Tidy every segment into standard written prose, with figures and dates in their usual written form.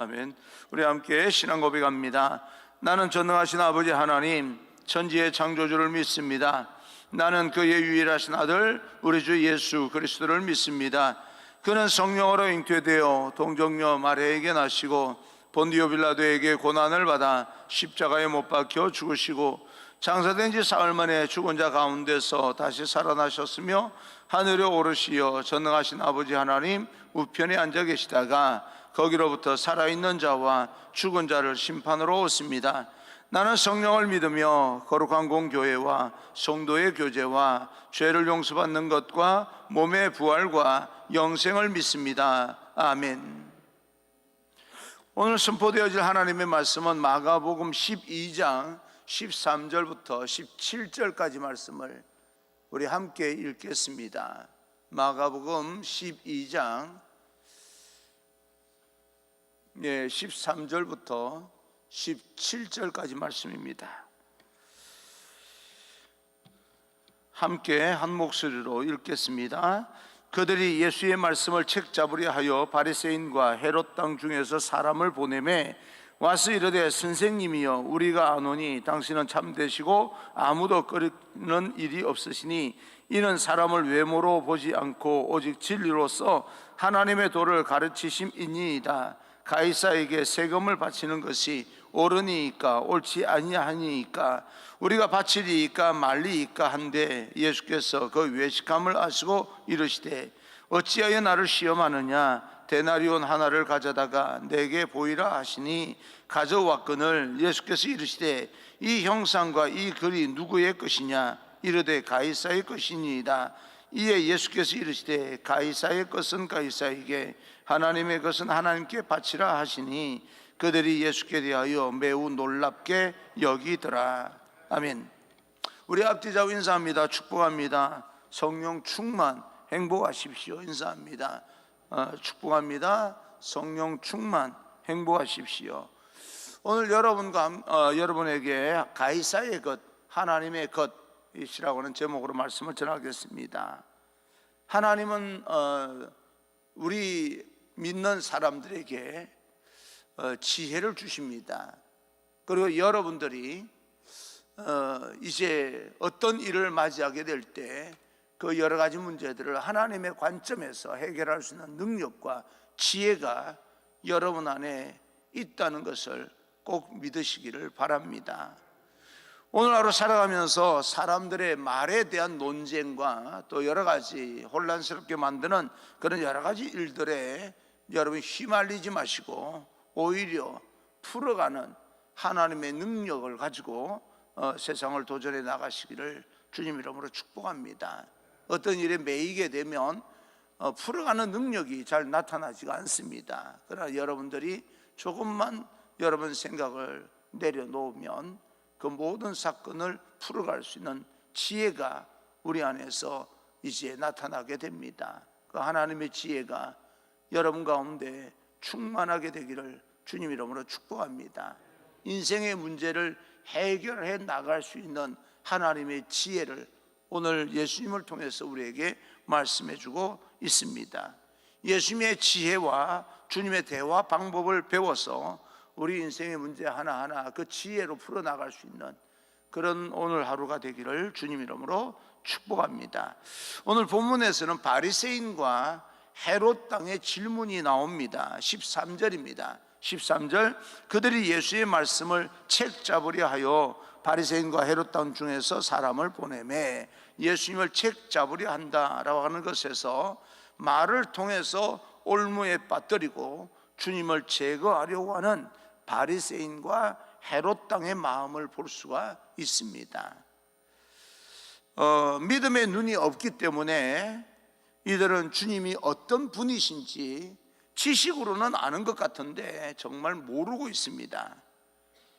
아멘. 우리 함께 신앙 고백합니다. 나는 전능하신 아버지 하나님, 천지의 창조주를 믿습니다. 나는 그의 유일하신 아들 우리 주 예수 그리스도를 믿습니다. 그는 성령으로 잉태되어 동정녀 마리아에게 나시고 본디오 빌라도에게 고난을 받아 십자가에 못 박혀 죽으시고 장사된 지 사흘 만에 죽은 자 가운데서 다시 살아나셨으며 하늘에 오르시어 전능하신 아버지 하나님 우편에 앉아 계시다가 거기로부터 살아있는 자와 죽은 자를 심판으로 오십니다. 나는 성령을 믿으며 거룩한 공교회와 성도의 교제와 죄를 용서받는 것과 몸의 부활과 영생을 믿습니다. 아멘. 오늘 선포되어질 하나님의 말씀은 마가복음 12장 13절부터 17절까지 말씀을 우리 함께 읽겠습니다. 마가복음 12장 13절부터 17절까지 말씀입니다. 함께 한 목소리로 읽겠습니다. 그들이 예수의 말씀을 책잡으려 하여 바리새인과 헤롯 땅 중에서 사람을 보내매 와서 이르되 선생님이여 우리가 아노니 당신은 참되시고 아무도 끓이는 일이 없으시니 이는 사람을 외모로 보지 않고 오직 진리로서 하나님의 도를 가르치심이니이다. 가이사에게 세금을 바치는 것이 옳으니이까 옳지 아니하니이까 우리가 바치리이까 말리이까 한데 예수께서 그 외식함을 아시고 이르시되 어찌하여 나를 시험하느냐 데나리온 하나를 가져다가 내게 보이라 하시니 가져왔거늘 예수께서 이르시되 이 형상과 이 글이 누구의 것이냐 이르되 가이사의 것이니이다. 이에 예수께서 이르시되 가이사의 것은 가이사에게 하나님의 것은 하나님께 바치라 하시니 그들이 예수께 대하여 매우 놀랍게 여기더라. 아멘. 우리 앞뒤자고 인사합니다. 축복합니다. 성령 충만 행복하십시오. 인사합니다. 축복합니다. 성령 충만 행복하십시오. 오늘 여러분에게 가이사의 것 하나님의 것이라고 하는 제목으로 말씀을 전하겠습니다. 하나님은 우리 믿는 사람들에게 지혜를 주십니다. 그리고 여러분들이 이제 어떤 일을 맞이하게 될 때 그 여러 가지 문제들을 하나님의 관점에서 해결할 수 있는 능력과 지혜가 여러분 안에 있다는 것을 꼭 믿으시기를 바랍니다. 오늘 하루 살아가면서 사람들의 말에 대한 논쟁과 또 여러 가지 혼란스럽게 만드는 그런 여러 가지 일들에 여러분 휘말리지 마시고 오히려 풀어가는 하나님의 능력을 가지고 세상을 도전해 나가시기를 주님 이름으로 축복합니다. 어떤 일에 매이게 되면 풀어가는 능력이 잘 나타나지가 않습니다. 그러나 여러분들이 조금만 여러분 생각을 내려놓으면 그 모든 사건을 풀어갈 수 있는 지혜가 우리 안에서 이제 나타나게 됩니다. 그 하나님의 지혜가 여러분 가운데 충만하게 되기를 주님 이름으로 축복합니다. 인생의 문제를 해결해 나갈 수 있는 하나님의 지혜를 오늘 예수님을 통해서 우리에게 말씀해 주고 있습니다. 예수님의 지혜와 주님의 대화 방법을 배워서 우리 인생의 문제 하나하나 그 지혜로 풀어나갈 수 있는 그런 오늘 하루가 되기를 주님 이름으로 축복합니다. 오늘 본문에서는 바리새인과 헤롯 땅의 질문이 나옵니다. 13절입니다. 13절 그들이 예수의 말씀을 책잡으려 하여 바리새인과 헤롯 땅 중에서 사람을 보내매 예수님을 책잡으려 한다라고 하는 것에서 말을 통해서 올무에 빠뜨리고 주님을 제거하려고 하는 바리새인과 헤롯 땅의 마음을 볼 수가 있습니다. 믿음의 눈이 없기 때문에 이들은 주님이 어떤 분이신지 지식으로는 아는 것 같은데 정말 모르고 있습니다.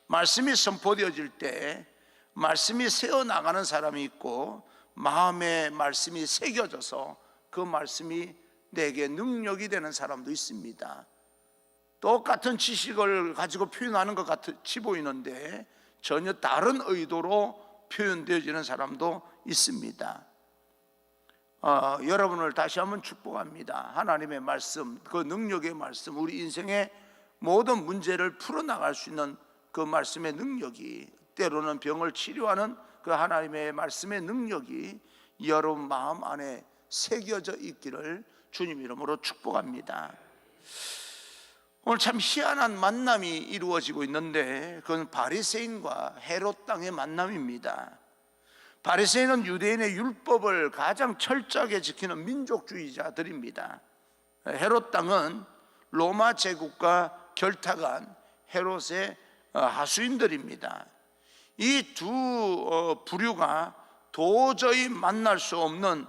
말씀이 선포되어질 때 말씀이 새어나가는 사람이 있고 마음에 말씀이 새겨져서 그 말씀이 내게 능력이 되는 사람도 있습니다. 똑같은 지식을 가지고 표현하는 것 같이 보이는데 전혀 다른 의도로 표현되어지는 사람도 있습니다. 여러분을 다시 한번 축복합니다. 하나님의 말씀, 그 능력의 말씀 우리 인생의 모든 문제를 풀어나갈 수 있는 그 말씀의 능력이, 때로는 병을 치료하는 그 하나님의 말씀의 능력이 여러분 마음 안에 새겨져 있기를 주님 이름으로 축복합니다. 오늘 참 희한한 만남이 이루어지고 있는데, 그건 바리새인과 헤롯 땅의 만남입니다. 바리새인은 유대인의 율법을 가장 철저하게 지키는 민족주의자들입니다. 헤롯 땅은 로마 제국과 결탁한 헤롯의 하수인들입니다. 이 두 부류가 도저히 만날 수 없는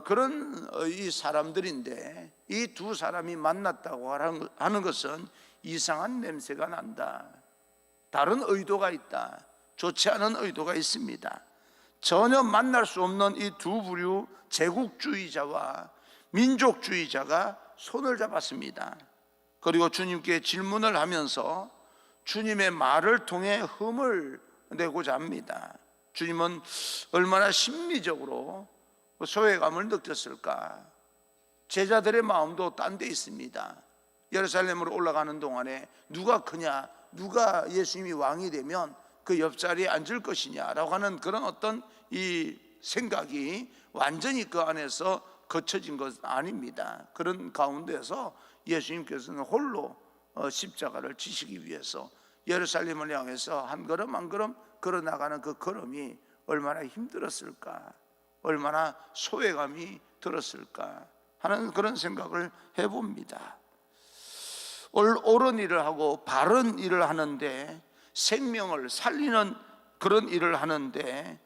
그런 이 사람들인데, 이 두 사람이 만났다고 하는 것은 이상한 냄새가 난다, 다른 의도가 있다, 좋지 않은 의도가 있습니다. 전혀 만날 수 없는 이 두 부류 제국주의자와 민족주의자가 손을 잡았습니다. 그리고 주님께 질문을 하면서 주님의 말을 통해 흠을 내고자 합니다. 주님은 얼마나 심리적으로 소외감을 느꼈을까? 제자들의 마음도 딴 데 있습니다. 예루살렘으로 올라가는 동안에 누가 크냐, 누가 예수님이 왕이 되면 그 옆자리에 앉을 것이냐라고 하는 그런 어떤 이 생각이 완전히 그 안에서 거쳐진 것은 아닙니다. 그런 가운데서 예수님께서는 홀로 십자가를 지시기 위해서 예루살렘을 향해서 한 걸음 한 걸음 걸어나가는 그 걸음이 얼마나 힘들었을까, 얼마나 소외감이 들었을까 하는 그런 생각을 해봅니다. 옳은 일을 하고 바른 일을 하는데, 생명을 살리는 그런 일을 하는데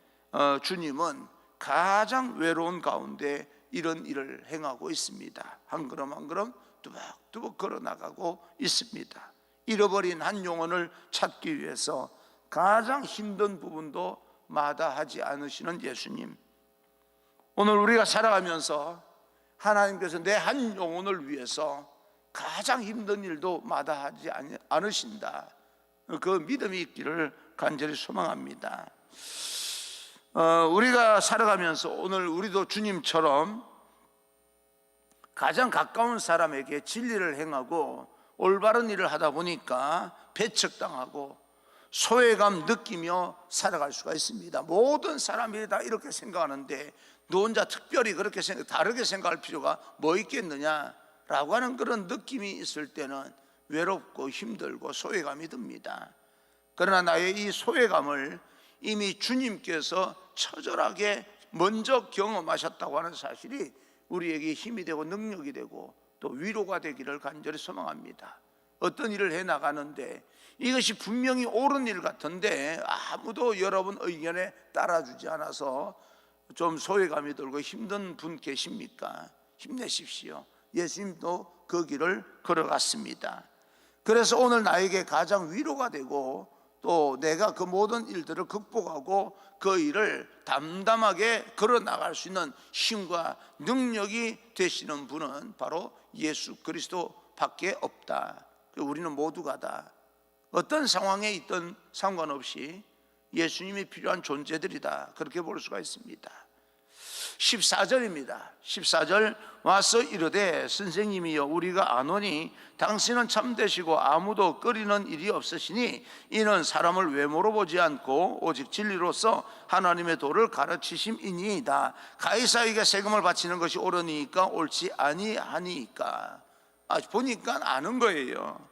주님은 가장 외로운 가운데 이런 일을 행하고 있습니다. 한 걸음 한 걸음 뚜벅뚜벅 걸어나가고 있습니다. 잃어버린 한 영혼을 찾기 위해서 가장 힘든 부분도 마다하지 않으시는 예수님, 오늘 우리가 살아가면서 하나님께서 내 한 영혼을 위해서 가장 힘든 일도 마다하지 않으신다, 그 믿음이 있기를 간절히 소망합니다. 우리가 살아가면서 오늘 우리도 주님처럼 가장 가까운 사람에게 진리를 행하고 올바른 일을 하다 보니까 배척당하고 소외감 느끼며 살아갈 수가 있습니다. 모든 사람들이 다 이렇게 생각하는데 너 혼자 특별히 그렇게 다르게 생각할 필요가 뭐 있겠느냐라고 하는 그런 느낌이 있을 때는 외롭고 힘들고 소외감이 듭니다. 그러나 나의 이 소외감을 이미 주님께서 처절하게 먼저 경험하셨다고 하는 사실이 우리에게 힘이 되고 능력이 되고 또 위로가 되기를 간절히 소망합니다. 어떤 일을 해나가는데 이것이 분명히 옳은 일 같은데 아무도 여러분 의견에 따라주지 않아서 좀 소외감이 들고 힘든 분 계십니까? 힘내십시오. 예수님도 그 길을 걸어갔습니다. 그래서 오늘 나에게 가장 위로가 되고 또 내가 그 모든 일들을 극복하고 그 일을 담담하게 걸어나갈 수 있는 힘과 능력이 되시는 분은 바로 예수 그리스도 밖에 없다. 우리는 모두가 다 어떤 상황에 있든 상관없이 예수님이 필요한 존재들이다, 그렇게 볼 수가 있습니다. 14절입니다. 14절 와서 이르되 선생님이여 우리가 아노니 당신은 참되시고 아무도 꺼리는 일이 없으시니 이는 사람을 외모로 보지 않고 오직 진리로서 하나님의 도를 가르치심이니이다. 가이사에게 세금을 바치는 것이 옳으니까 옳지 아니하니까. 보니까 아는 거예요.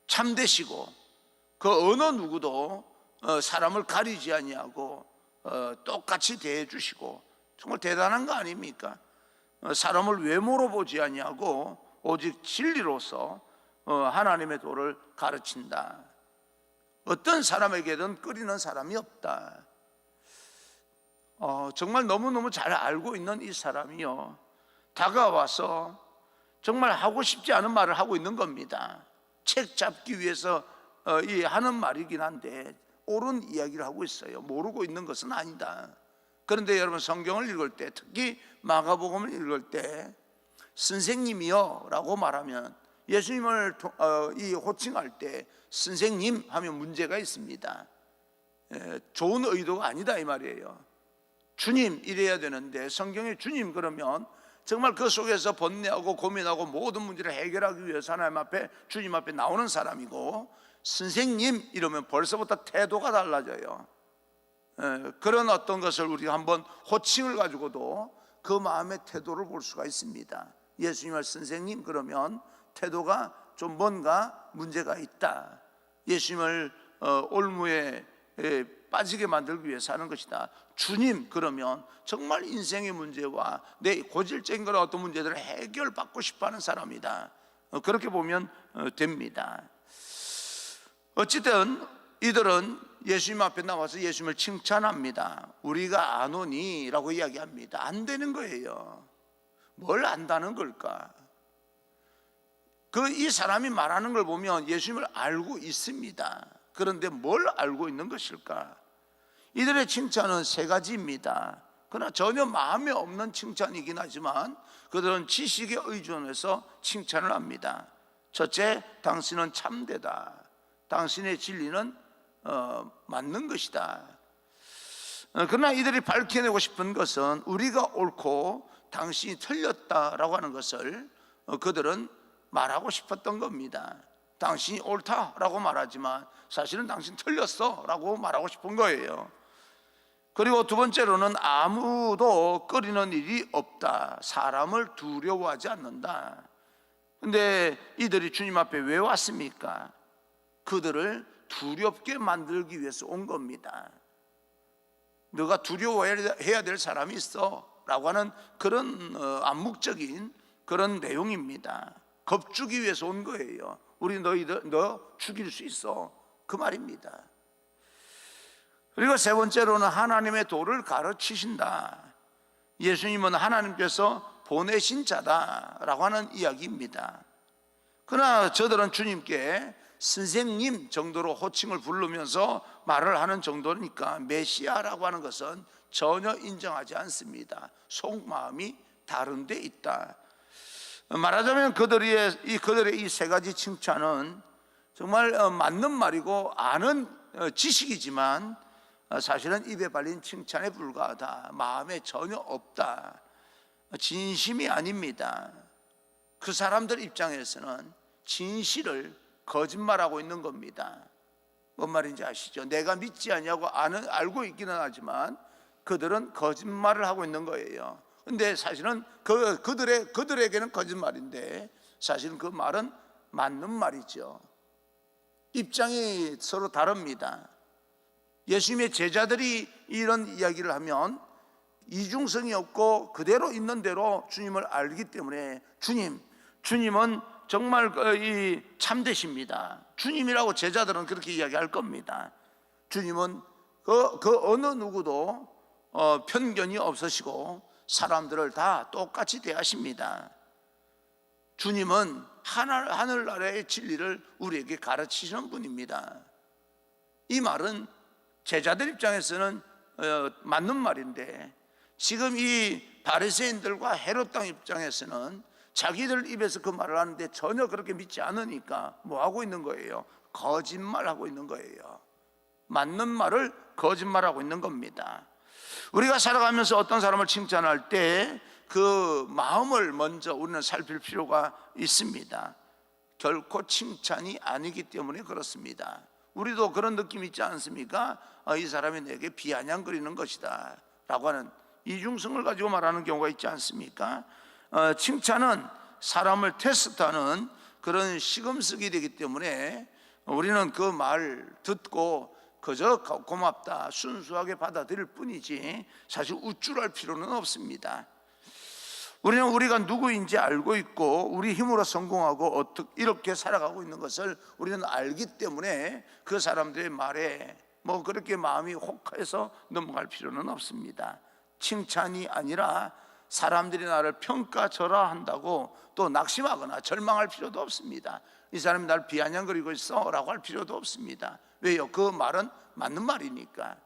참되시고 그 어느 누구도 사람을 가리지 아니하고 똑같이 대해 주시고 정말 대단한 거 아닙니까? 사람을 외모로 보지 아니하고 오직 진리로서 하나님의 도를 가르친다. 어떤 사람에게든 꺼리는 사람이 없다. 정말 너무너무 잘 알고 있는 이 사람이요, 다가와서 정말 하고 싶지 않은 말을 하고 있는 겁니다. 책 잡기 위해서 하는 말이긴 한데 옳은 이야기를 하고 있어요. 모르고 있는 것은 아니다. 그런데 여러분 성경을 읽을 때, 특히 마가복음을 읽을 때 선생님이요 라고 말하면 예수님을 호칭할 때 선생님 하면 문제가 있습니다. 좋은 의도가 아니다 이 말이에요. 주님 이래야 되는데 성경에 주님 그러면 정말 그 속에서 번뇌하고 고민하고 모든 문제를 해결하기 위해서 하나님 앞에, 주님 앞에 나오는 사람이고, 선생님 이러면 벌써부터 태도가 달라져요. 그런 어떤 것을 우리가 한번 호칭을 가지고도 그 마음의 태도를 볼 수가 있습니다. 예수님을 선생님 그러면 태도가 좀 뭔가 문제가 있다. 예수님을 올무에 빠지게 만들기 위해서 하는 것이다. 주님 그러면 정말 인생의 문제와 내 고질적인 그런 어떤 문제들을 해결받고 싶어하는 사람이다. 그렇게 보면 됩니다. 어쨌든 이들은 예수님 앞에 나와서 예수님을 칭찬합니다. 우리가 아노니 라고 이야기합니다. 안 되는 거예요. 뭘 안다는 걸까? 이 사람이 말하는 걸 보면 예수님을 알고 있습니다. 그런데 뭘 알고 있는 것일까? 이들의 칭찬은 세 가지입니다. 그러나 전혀 마음에 없는 칭찬이긴 하지만 그들은 지식에 의존해서 칭찬을 합니다. 첫째, 당신은 참되다. 당신의 진리는 맞는 것이다. 그러나 이들이 밝혀내고 싶은 것은 우리가 옳고 당신이 틀렸다라고 하는 것을 그들은 말하고 싶었던 겁니다. 당신이 옳다라고 말하지만 사실은 당신 틀렸어라고 말하고 싶은 거예요. 그리고 두 번째로는 아무도 꺼리는 일이 없다. 사람을 두려워하지 않는다. 근데 이들이 주님 앞에 왜 왔습니까? 그들을 두렵게 만들기 위해서 온 겁니다. 너가 두려워해야 될 사람이 있어 라고 하는 그런 암묵적인 그런 내용입니다. 겁주기 위해서 온 거예요. 우리 너 죽일 수 있어, 그 말입니다. 그리고 세 번째로는 하나님의 도를 가르치신다. 예수님은 하나님께서 보내신 자다라고 하는 이야기입니다. 그러나 저들은 주님께 선생님 정도로 호칭을 부르면서 말을 하는 정도니까 메시아라고 하는 것은 전혀 인정하지 않습니다. 속마음이 다른 데 있다. 말하자면 그들의 이 세 가지 칭찬은 정말 맞는 말이고 아는 지식이지만 사실은 입에 발린 칭찬에 불과하다. 마음에 전혀 없다. 진심이 아닙니다. 그 사람들 입장에서는 진실을 거짓말하고 있는 겁니다. 뭔 말인지 아시죠? 내가 믿지 않냐고 알고 있기는 하지만 그들은 거짓말을 하고 있는 거예요. 근데 사실은 그들에게는 거짓말인데 사실은 그 말은 맞는 말이죠. 입장이 서로 다릅니다. 예수님의 제자들이 이런 이야기를 하면 이중성이 없고 그대로 있는 대로 주님을 알기 때문에 주님은 정말 참되십니다. 주님이라고 제자들은 그렇게 이야기할 겁니다. 주님은 그 어느 누구도 편견이 없으시고 사람들을 다 똑같이 대하십니다. 주님은 하늘나라의 진리를 우리에게 가르치시는 분입니다. 이 말은 제자들 입장에서는 맞는 말인데 지금 이 바리새인들과 헤롯 왕 입장에서는 자기들 입에서 그 말을 하는데 전혀 그렇게 믿지 않으니까 뭐 하고 있는 거예요? 거짓말하고 있는 거예요. 맞는 말을 거짓말하고 있는 겁니다. 우리가 살아가면서 어떤 사람을 칭찬할 때 그 마음을 먼저 우리는 살필 필요가 있습니다. 결코 칭찬이 아니기 때문에 그렇습니다. 우리도 그런 느낌 있지 않습니까? 이 사람이 내게 비아냥거리는 것이다 라고 하는 이중성을 가지고 말하는 경우가 있지 않습니까? 칭찬은 사람을 테스트하는 그런 시금석이 되기 때문에 우리는 그 말 듣고 그저 고맙다 순수하게 받아들일 뿐이지 사실 우쭐할 필요는 없습니다. 우리는 우리가 누구인지 알고 있고 우리 힘으로 성공하고 어떻게 이렇게 살아가고 있는 것을 우리는 알기 때문에 그 사람들의 말에 뭐 그렇게 마음이 혹해서 넘어갈 필요는 없습니다. 칭찬이 아니라 사람들이 나를 평가절하한다고 또 낙심하거나 절망할 필요도 없습니다. 이 사람이 나를 비아냥거리고 있어 라고 할 필요도 없습니다. 왜요? 그 말은 맞는 말이니까.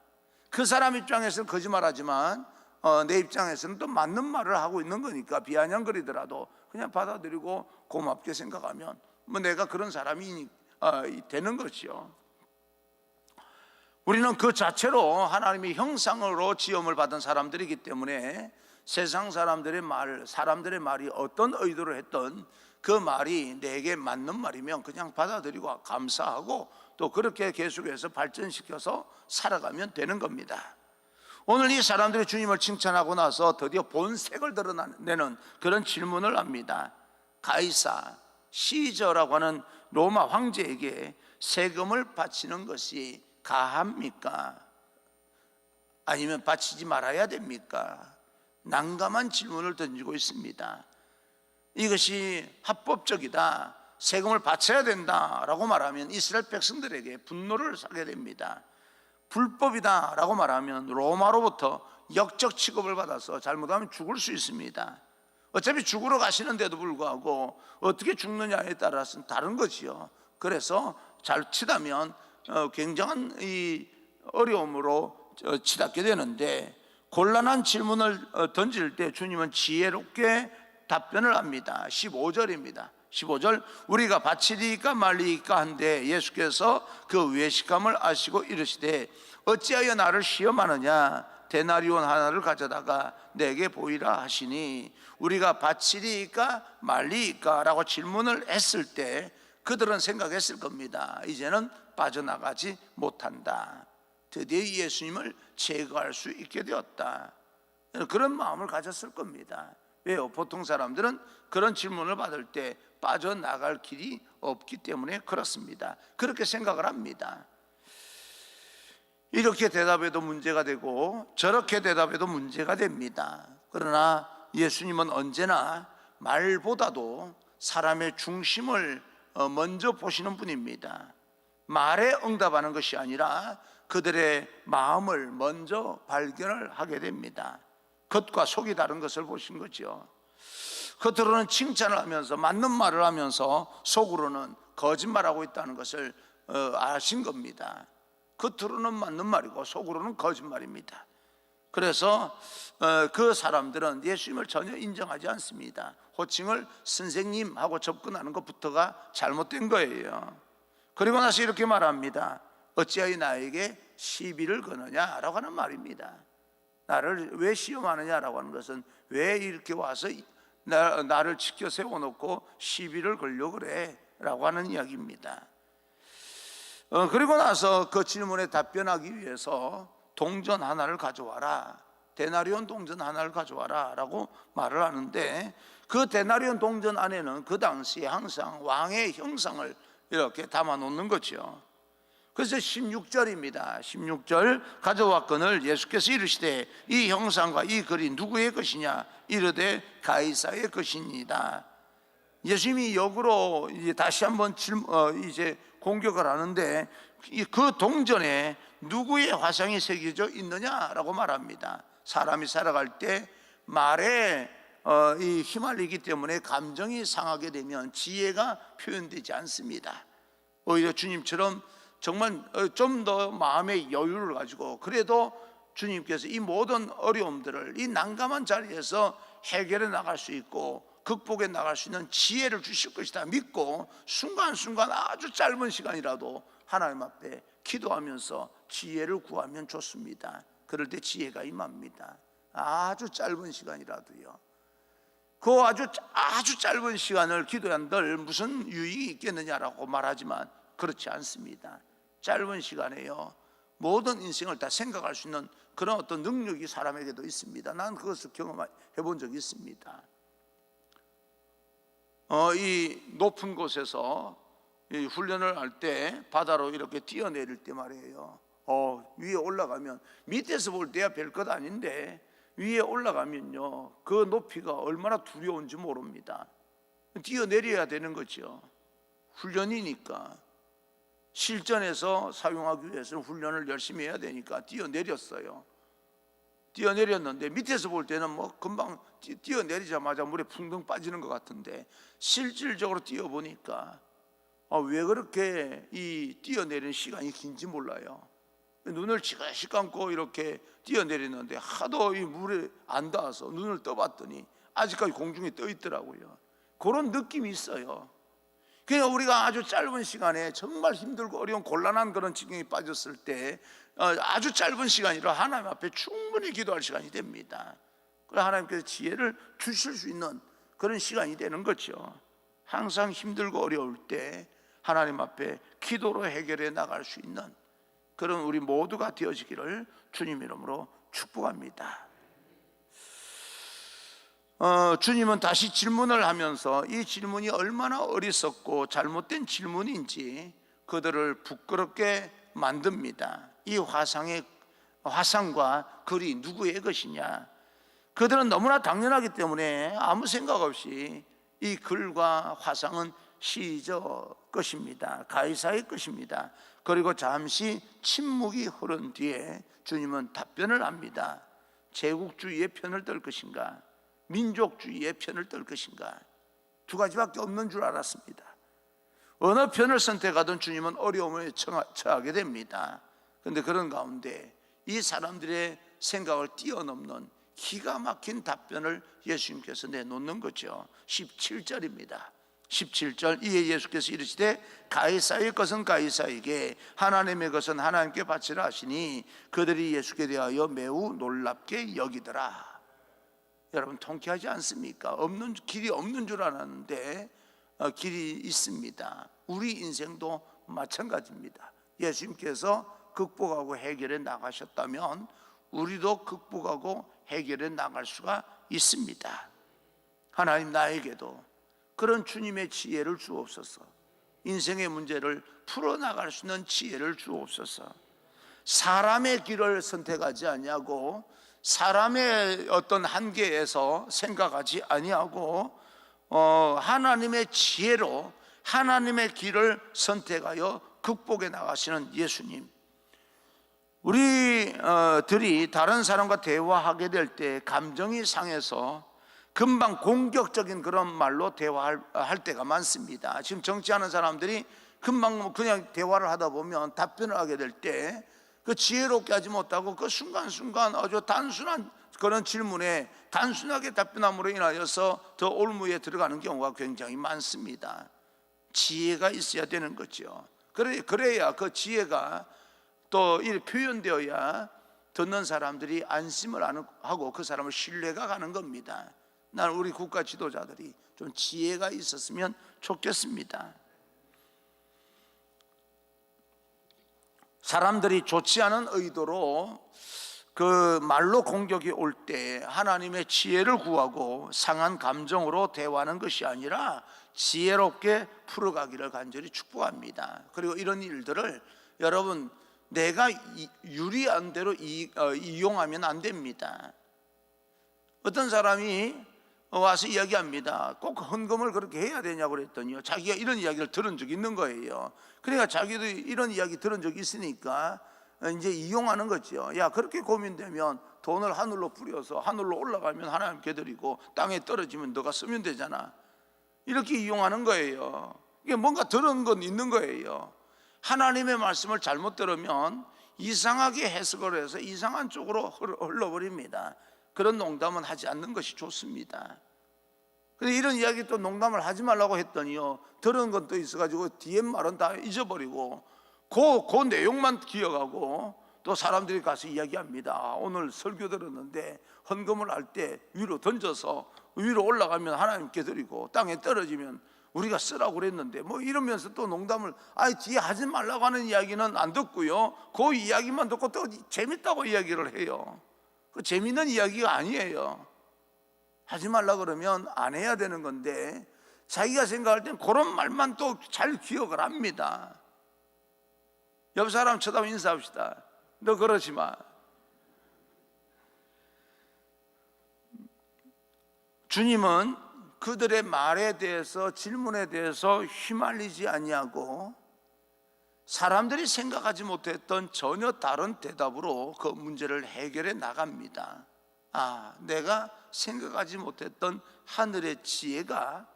그 사람 입장에서는 거짓말하지만 내 입장에서는 또 맞는 말을 하고 있는 거니까 비아냥거리더라도 그냥 받아들이고 고맙게 생각하면 뭐 내가 그런 사람이 되는 거죠. 우리는 그 자체로 하나님의 형상으로 지음을 받은 사람들이기 때문에 세상 사람들의 말이 어떤 의도로 했던 그 말이 내게 맞는 말이면 그냥 받아들이고 감사하고 또 그렇게 계속해서 발전시켜서 살아가면 되는 겁니다. 오늘 이 사람들이 주님을 칭찬하고 나서 드디어 본색을 드러내는 그런 질문을 합니다. 가이사, 시저라고 하는 로마 황제에게 세금을 바치는 것이 가합니까? 아니면 바치지 말아야 됩니까? 난감한 질문을 던지고 있습니다. 이것이 합법적이다, 세금을 바쳐야 된다라고 말하면 이스라엘 백성들에게 분노를 사게 됩니다. 불법이다라고 말하면 로마로부터 역적 취급을 받아서 잘못하면 죽을 수 있습니다. 어차피 죽으러 가시는데도 불구하고 어떻게 죽느냐에 따라서는 다른 거지요. 그래서 잘치다면 굉장한 이 어려움으로 치닫게 되는데, 곤란한 질문을 던질 때 주님은 지혜롭게 답변을 합니다. 15절입니다. 15절, 우리가 바치리까 말리까 한데 예수께서 그 외식함을 아시고 이르시되 어찌하여 나를 시험하느냐, 데나리온 하나를 가져다가 내게 보이라 하시니, 우리가 바치리까 말리까 라고 질문을 했을 때 그들은 생각했을 겁니다. 이제는 빠져나가지 못한다, 드디어 예수님을 제거할 수 있게 되었다, 그런 마음을 가졌을 겁니다. 왜요? 보통 사람들은 그런 질문을 받을 때 빠져나갈 길이 없기 때문에 그렇습니다. 그렇게 생각을 합니다. 이렇게 대답해도 문제가 되고 저렇게 대답해도 문제가 됩니다. 그러나 예수님은 언제나 말보다도 사람의 중심을 먼저 보시는 분입니다. 말에 응답하는 것이 아니라 그들의 마음을 먼저 발견을 하게 됩니다. 겉과 속이 다른 것을 보신 거죠. 겉으로는 칭찬을 하면서 맞는 말을 하면서 속으로는 거짓말하고 있다는 것을 아신 겁니다. 겉으로는 맞는 말이고 속으로는 거짓말입니다. 그래서 그 사람들은 예수님을 전혀 인정하지 않습니다. 호칭을 선생님하고 접근하는 것부터가 잘못된 거예요. 그리고 나서 이렇게 말합니다. 어찌하여 나에게 시비를 거느냐라고 하는 말입니다. 나를 왜 시험하느냐라고 하는 것은 왜 이렇게 와서 나를 지켜 세워놓고 시비를 걸려고 그래 라고 하는 이야기입니다. 그리고 나서 그 질문에 답변하기 위해서 동전 하나를 가져와라, 데나리온 동전 하나를 가져와라 라고 말을 하는데, 그 데나리온 동전 안에는 그 당시에 항상 왕의 형상을 이렇게 담아 놓는 거죠. 그래서 16절입니다. 16절, 가져왔거늘 예수께서 이르시되 이 형상과 이 글이 누구의 것이냐, 이르되 가이사의 것이니이다. 예수님이 역으로 다시 한번 이제 공격을 하는데, 그 동전에 누구의 화상이 새겨져 있느냐라고 말합니다. 사람이 살아갈 때 말에 휘말리기 때문에 감정이 상하게 되면 지혜가 표현되지 않습니다. 오히려 주님처럼 정말 좀 더 마음의 여유를 가지고 그래도 주님께서 이 모든 어려움들을 이 난감한 자리에서 해결해 나갈 수 있고 극복해 나갈 수 있는 지혜를 주실 것이다 믿고 순간순간 아주 짧은 시간이라도 하나님 앞에 기도하면서 지혜를 구하면 좋습니다. 그럴 때 지혜가 임합니다. 아주 짧은 시간이라도요. 그 아주 짧은 시간을 기도한들 무슨 유익이 있겠느냐라고 말하지만 그렇지 않습니다. 짧은 시간에요 모든 인생을 다 생각할 수 있는 그런 어떤 능력이 사람에게도 있습니다. 난 그것을 경험해 본 적이 있습니다. 이 높은 곳에서 이 훈련을 할 때 바다로 이렇게 뛰어내릴 때 말이에요. 위에 올라가면 밑에서 볼 때야 별것 아닌데 위에 올라가면요 그 높이가 얼마나 두려운지 모릅니다. 뛰어내려야 되는 거죠. 훈련이니까. 실전에서 사용하기 위해서는 훈련을 열심히 해야 되니까 뛰어내렸어요. 뛰어내렸는데 밑에서 볼 때는 뭐 금방 뛰어내리자마자 물에 풍덩 빠지는 것 같은데 실질적으로 뛰어보니까 왜 그렇게 이 뛰어내리는 시간이 긴지 몰라요. 눈을 지그시 감고 이렇게 뛰어내리는데 하도 이 물에 안 닿아서 눈을 떠봤더니 아직까지 공중에 떠 있더라고요. 그런 느낌이 있어요. 그러니까 우리가 아주 짧은 시간에 정말 힘들고 어려운 곤란한 그런 지경에 빠졌을 때 아주 짧은 시간이라 하나님 앞에 충분히 기도할 시간이 됩니다. 그래서 하나님께서 지혜를 주실 수 있는 그런 시간이 되는 거죠. 항상 힘들고 어려울 때 하나님 앞에 기도로 해결해 나갈 수 있는 그런 우리 모두가 되어지기를 주님 이름으로 축복합니다. 주님은 다시 질문을 하면서 이 질문이 얼마나 어리석고 잘못된 질문인지 그들을 부끄럽게 만듭니다. 이 화상과 글이 누구의 것이냐? 그들은 너무나 당연하기 때문에 아무 생각 없이 이 글과 화상은 시저 것입니다. 가이사의 것입니다. 그리고 잠시 침묵이 흐른 뒤에 주님은 답변을 합니다. 제국주의의 편을 들 것인가? 민족주의의 편을 들 것인가? 두 가지밖에 없는 줄 알았습니다. 어느 편을 선택하든 주님은 어려움에 처하게 됩니다. 그런데 그런 가운데 이 사람들의 생각을 뛰어넘는 기가 막힌 답변을 예수님께서 내놓는 거죠. 17절입니다. 17절, 이에 예수께서 이르시되 가이사의 것은 가이사에게, 하나님의 것은 하나님께 바치라 하시니 그들이 예수께 대하여 매우 놀랍게 여기더라. 여러분, 통쾌하지 않습니까? 길이 없는 줄 알았는데 길이 있습니다. 우리 인생도 마찬가지입니다. 예수님께서 극복하고 해결해 나가셨다면 우리도 극복하고 해결해 나갈 수가 있습니다. 하나님, 나에게도 그런 주님의 지혜를 주옵소서. 인생의 문제를 풀어나갈 수 있는 지혜를 주옵소서. 사람의 길을 선택하지 아니하고 사람의 어떤 한계에서 생각하지 아니하고 하나님의 지혜로 하나님의 길을 선택하여 극복해 나가시는 예수님, 우리들이 다른 사람과 대화하게 될 때 감정이 상해서 금방 공격적인 그런 말로 대화할 때가 많습니다. 지금 정치하는 사람들이 금방 그냥 대화를 하다 보면 답변을 하게 될 때 그 지혜롭게 하지 못하고 그 순간순간 아주 단순한 그런 질문에 단순하게 답변함으로 인하여서 더 올무에 들어가는 경우가 굉장히 많습니다. 지혜가 있어야 되는 거죠. 그래야 그 지혜가 또 표현되어야 듣는 사람들이 안심을 하고 그 사람을 신뢰가 가는 겁니다. 나는 우리 국가 지도자들이 좀 지혜가 있었으면 좋겠습니다. 사람들이 좋지 않은 의도로 그 말로 공격이 올 때 하나님의 지혜를 구하고 상한 감정으로 대화하는 것이 아니라 지혜롭게 풀어가기를 간절히 축복합니다. 그리고 이런 일들을 여러분, 내가 유리한 대로 이용하면 안 됩니다. 어떤 사람이 와서 이야기합니다. 꼭 헌금을 그렇게 해야 되냐고 그랬더니요, 자기가 이런 이야기를 들은 적이 있는 거예요. 그러니까 자기도 이런 이야기 들은 적이 있으니까 이제 이용하는 거죠. 야, 그렇게 고민되면 돈을 하늘로 뿌려서 하늘로 올라가면 하나님께 드리고 땅에 떨어지면 너가 쓰면 되잖아. 이렇게 이용하는 거예요. 이게 뭔가 들은 건 있는 거예요. 하나님의 말씀을 잘못 들으면 이상하게 해석을 해서 이상한 쪽으로 흘러버립니다. 그런 농담은 하지 않는 것이 좋습니다. 근데 이런 이야기 또 농담을 하지 말라고 했더니요, 들은 것도 있어가지고 뒤에 말은 다 잊어버리고 그 내용만 기억하고 또 사람들이 가서 이야기합니다. 오늘 설교 들었는데 헌금을 할 때 위로 던져서 위로 올라가면 하나님께 드리고 땅에 떨어지면 우리가 쓰라고 그랬는데 뭐 이러면서 또 농담을 뒤에 하지 말라고 하는 이야기는 안 듣고요, 그 이야기만 듣고 또 재밌다고 이야기를 해요. 그 재밌는 이야기가 아니에요. 하지 말라 그러면 안 해야 되는 건데 자기가 생각할 땐 그런 말만 또 잘 기억을 합니다. 옆 사람 쳐다보고 인사합시다. 너 그러지 마. 주님은 그들의 말에 대해서, 질문에 대해서 휘말리지 아니하고 사람들이 생각하지 못했던 전혀 다른 대답으로 그 문제를 해결해 나갑니다. 내가 생각하지 못했던 하늘의 지혜가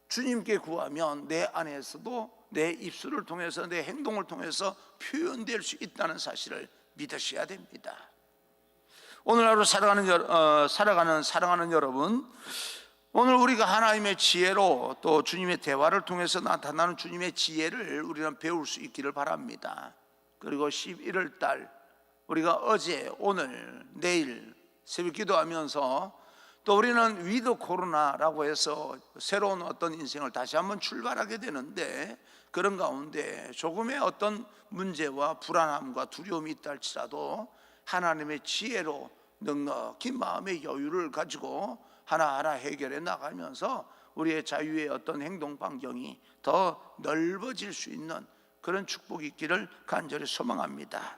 주님께 구하면 내 안에서도 내 입술을 통해서 내 행동을 통해서 표현될 수 있다는 사실을 믿으셔야 됩니다. 오늘 하루 살아가는 사랑하는 여러분, 오늘 우리가 하나님의 지혜로 또 주님의 대화를 통해서 나타나는 주님의 지혜를 우리는 배울 수 있기를 바랍니다. 그리고 11월 달 우리가 어제, 오늘, 내일 새벽 기도하면서 또 우리는 위드 코로나라고 해서 새로운 어떤 인생을 다시 한번 출발하게 되는데, 그런 가운데 조금의 어떤 문제와 불안함과 두려움이 있다 할지라도 하나님의 지혜로 넉넉히 마음의 여유를 가지고 하나하나 해결해 나가면서 우리의 자유의 어떤 행동 반경이 더 넓어질 수 있는 그런 축복이 있기를 간절히 소망합니다.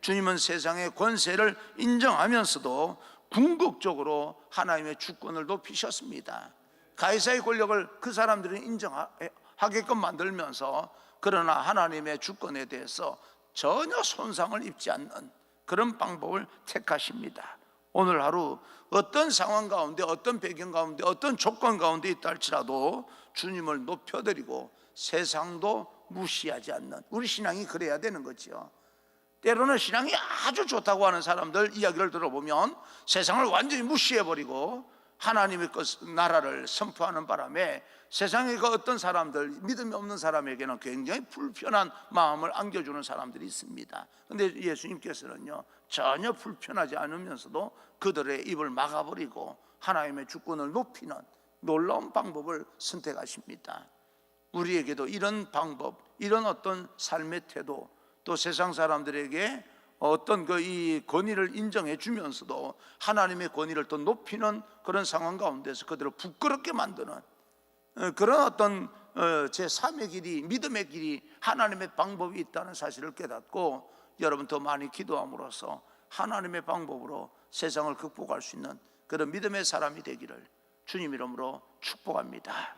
주님은 세상의 권세를 인정하면서도 궁극적으로 하나님의 주권을 높이셨습니다. 가이사의 권력을 그 사람들이 인정하게끔 만들면서, 그러나 하나님의 주권에 대해서 전혀 손상을 입지 않는 그런 방법을 택하십니다. 오늘 하루 어떤 상황 가운데, 어떤 배경 가운데, 어떤 조건 가운데 있다 할지라도 주님을 높여드리고 세상도 무시하지 않는 우리 신앙이 그래야 되는 거죠. 때로는 신앙이 아주 좋다고 하는 사람들 이야기를 들어보면 세상을 완전히 무시해버리고 하나님의 나라를 선포하는 바람에 세상의 그 어떤 사람들, 믿음이 없는 사람에게는 굉장히 불편한 마음을 안겨주는 사람들이 있습니다. 그런데 예수님께서는요, 전혀 불편하지 않으면서도 그들의 입을 막아버리고 하나님의 주권을 높이는 놀라운 방법을 선택하십니다. 우리에게도 이런 방법, 이런 어떤 삶의 태도, 또 세상 사람들에게 어떤 이 권위를 인정해 주면서도 하나님의 권위를 또 높이는 그런 상황 가운데서 그들을 부끄럽게 만드는 그런 어떤 제3의 길이, 믿음의 길이, 하나님의 방법이 있다는 사실을 깨닫고 여러분 더 많이 기도함으로써 하나님의 방법으로 세상을 극복할 수 있는 그런 믿음의 사람이 되기를 주님 이름으로 축복합니다.